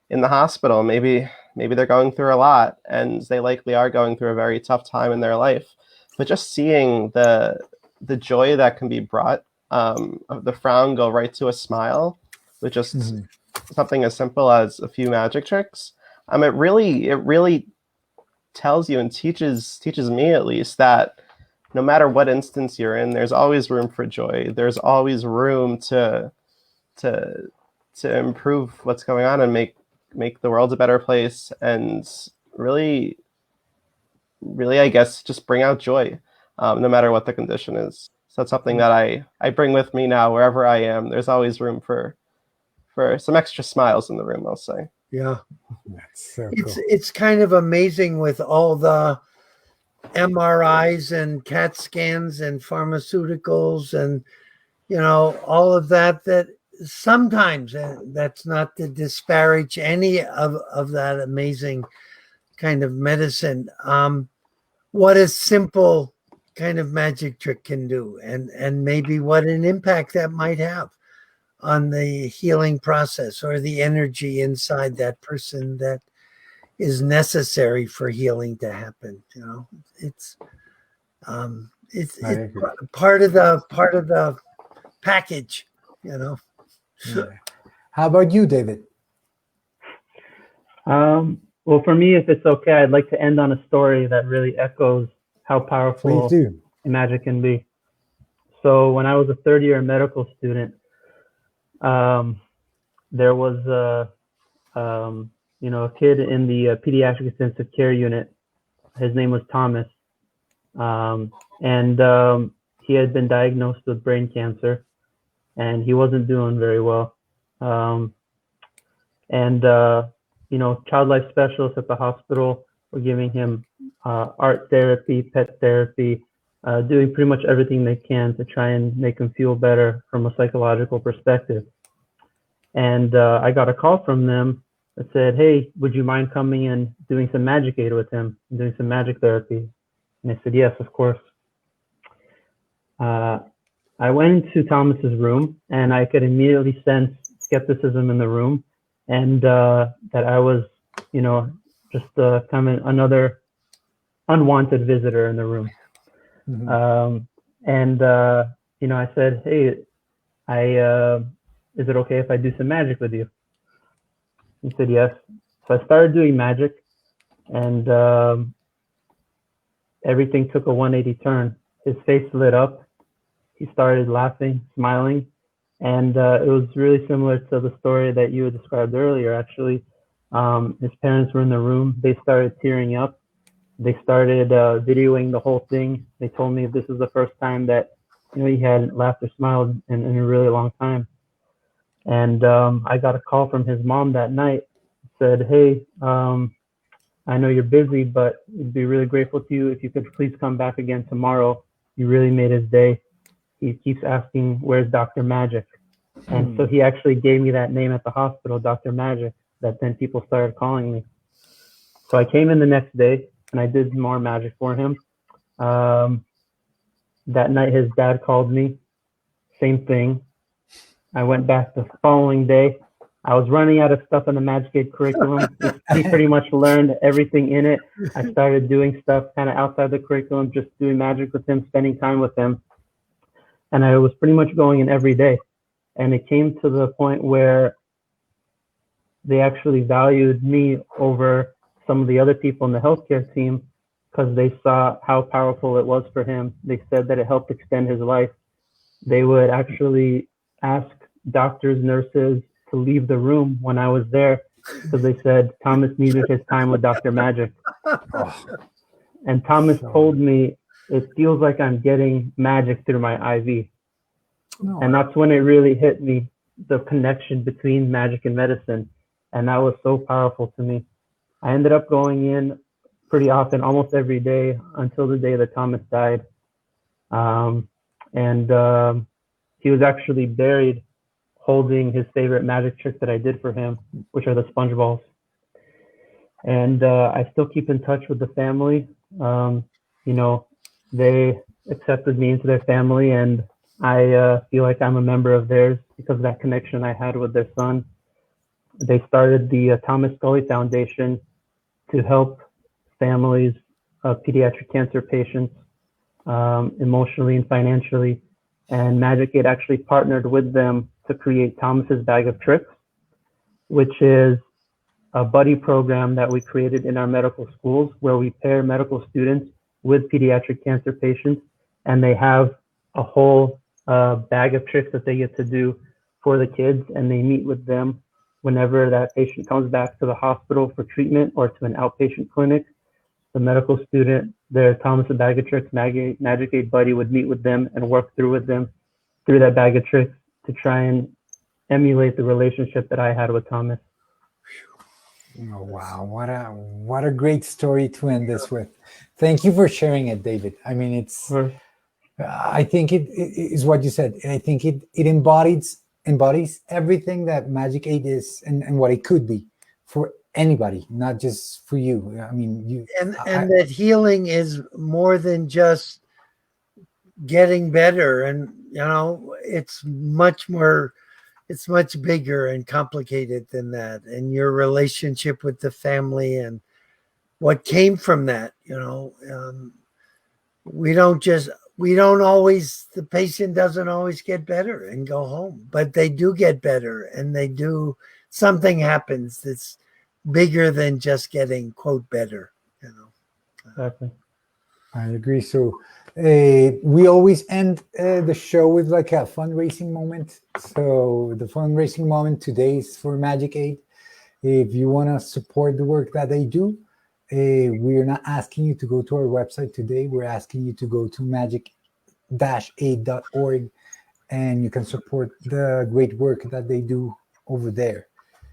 in the hospital. Maybe they're going through a lot, and they likely are going through a very tough time in their life. But just seeing the joy that can be brought, of the frown go right to a smile with just something as simple as a few magic tricks. It really tells you and teaches me, at least, that no matter what instance you're in, there's always room for joy. There's always room to improve what's going on and make the world a better place, and really, I guess, just bring out joy, no matter what the condition is. So that's something that I bring with me now wherever I am. There's always room for some extra smiles in the room, I'll say. Yeah. That's so cool. It's kind of amazing with all the MRIs and CAT scans and pharmaceuticals and all of that sometimes, that's not to disparage any of that amazing kind of medicine, what a simple kind of magic trick can do, and maybe what an impact that might have on the healing process or the energy inside that person that is necessary for healing to happen. It's It's I agree. part of the package, you know. Yeah. How about you, David? Well, for me, if it's okay, I'd like to end on a story that really echoes how Please powerful do. magic can be. So when I was a third-year medical student, there was a kid in the pediatric intensive care unit. His name was Thomas, and he had been diagnosed with brain cancer, and he wasn't doing very well. Child life specialists at the hospital were giving him art therapy, pet therapy, doing pretty much everything they can to try and make him feel better from a psychological perspective. And I got a call from them that said, "Hey, would you mind coming and doing some magic aid with him, doing some magic therapy?" And I said, "Yes, of course." I went into Thomas's room, and I could immediately sense skepticism in the room, and that I was, just kind of another unwanted visitor in the room. Mm-hmm. I said, "Hey, is it okay if I do some magic with you?" He said, "Yes." So I started doing magic, and everything took a 180 turn. His face lit up. He started laughing, smiling, and it was really similar to the story that you had described earlier, actually. His parents were in the room. They started tearing up. They started videoing the whole thing. They told me this is the first time that he hadn't laughed or smiled in a really long time. And I got a call from his mom that night. Said, "Hey, I know you're busy, but we'd be really grateful to you if you could please come back again tomorrow. You really made his day. He keeps asking, where's Dr. Magic?" And so he actually gave me that name at the hospital, Dr. Magic, that then people started calling me. So I came in the next day and I did more magic for him. That night his dad called me, same thing. I went back the following day. I was running out of stuff in the Magic Aid curriculum. He pretty much learned everything in it. I started doing stuff kind of outside the curriculum, just doing magic with him, spending time with him. And I was pretty much going in every day. And it came to the point where they actually valued me over some of the other people in the healthcare team because they saw how powerful it was for him. They said that it helped extend his life. They would actually ask doctors, nurses to leave the room when I was there because they said Thomas needed his time with Dr. Magic. And Thomas told me, "It feels like I'm getting magic through my IV." No. And that's when it really hit me, the connection between magic and medicine. And that was so powerful to me. I ended up going in pretty often, almost every day, until the day that Thomas died. He was actually buried holding his favorite magic trick that I did for him, which are the sponge balls. And I still keep in touch with the family. They accepted me into their family, and I feel like I'm a member of theirs because of that connection I had with their son. They started the Thomas Scully Foundation to help families of pediatric cancer patients emotionally and financially. And Magic Aid actually partnered with them to create Thomas's Bag of Tricks, which is a buddy program that we created in our medical schools where we pair medical students with pediatric cancer patients, and they have a whole bag of tricks that they get to do for the kids, and they meet with them whenever that patient comes back to the hospital for treatment or to an outpatient clinic. The medical student, their Thomas and Bag of Tricks Magic Aid buddy would meet with them and work through with them through that bag of tricks to try and emulate the relationship that I had with Thomas. Oh, wow, what a great story to end this with. Thank you for sharing it, David. I mean, it's I think it is what you said. I think it embodies everything that Magic Aid is and what it could be for anybody, not just for you. I mean, that healing is more than just getting better, and it's much bigger and complicated than that, and your relationship with the family and what came from that. the patient doesn't always get better and go home, but they do get better, and something happens that's bigger than just getting, quote, better, Exactly. I agree. So we always end the show with like a fundraising moment. So the fundraising moment today is for Magic Aid. If you want to support the work that they do, we're not asking you to go to our website today. We're asking you to go to magic-aid.org, and you can support the great work that they do over there.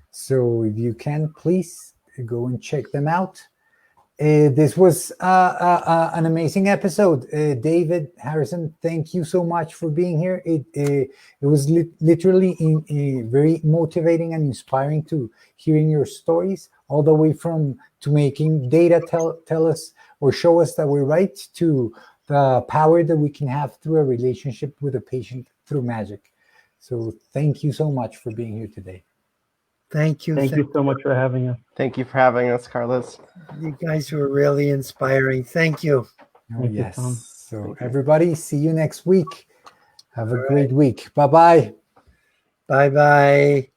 So if you can, please go and check them out. This was an amazing episode. David Harrison, thank you so much for being here. It was literally very motivating and inspiring to hearing your stories, all the way from to making data tell us or show us that we're right, to the power that we can have through a relationship with a patient through magic. So thank you so much for being here today. Thank you. Thank you so much for having us. Thank you for having us, Carlos. You guys were really inspiring. Thank you. Oh, Thank you, yes. Tom. So everybody, see you next week. Have a great week. Bye-bye. Bye-bye.